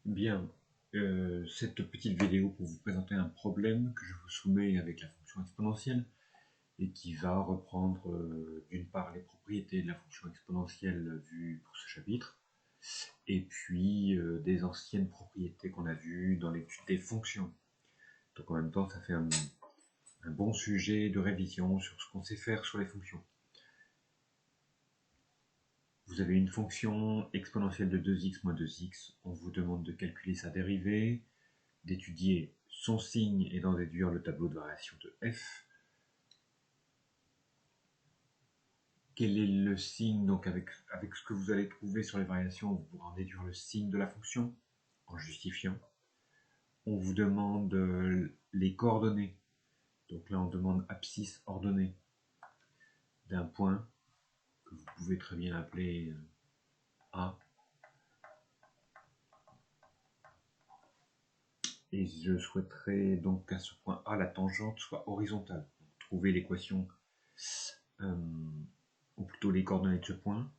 Bien, cette petite vidéo pour vous présenter un problème que je vous soumets avec la fonction exponentielle et qui va reprendre d'une part les propriétés de la fonction exponentielle vues pour ce chapitre et puis des anciennes propriétés qu'on a vues dans l'étude des fonctions. Donc en même temps ça fait un bon sujet de révision sur ce qu'on sait faire sur les fonctions. Vous avez une fonction exponentielle de 2x moins 2x, on vous demande de calculer sa dérivée, d'étudier son signe et d'en déduire le tableau de variation de f. Quel est le signe? Donc avec ce que vous allez trouver sur les variations, vous pourrez en déduire le signe de la fonction en justifiant. On vous demande les coordonnées. Donc là on demande abscisse ordonnée d'un point que vous pouvez très bien appeler A. Et je souhaiterais donc qu'à ce point A, la tangente soit horizontale. Trouver l'équation, ou plutôt les coordonnées de ce point.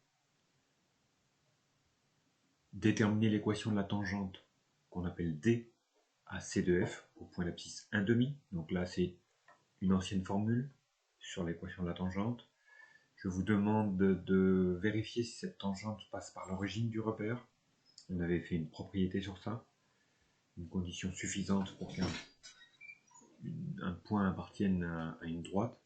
Déterminer l'équation de la tangente qu'on appelle D à C de F au point d'abscisse 1,5. Donc là, c'est une ancienne formule sur l'équation de la tangente. Je vous demande de vérifier si cette tangente passe par l'origine du repère. On avait fait une propriété sur ça. Une condition suffisante pour qu'un point appartienne à une droite.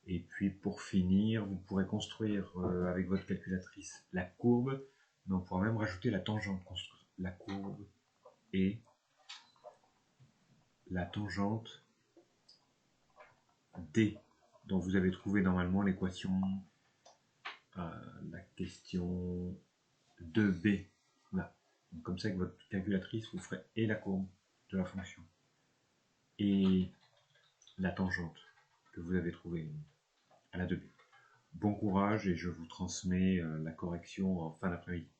Et puis pour finir, vous pourrez construire avec votre calculatrice la courbe, mais on pourra même rajouter la tangente, construire la courbe et la tangente D, dont vous avez trouvé normalement l'équation, la question 2b. Là. Donc, comme ça, avec votre calculatrice, vous ferez et la courbe de la fonction et la tangente que vous avez trouvée à la 2b. Bon courage et je vous transmets la correction en fin d'après-midi.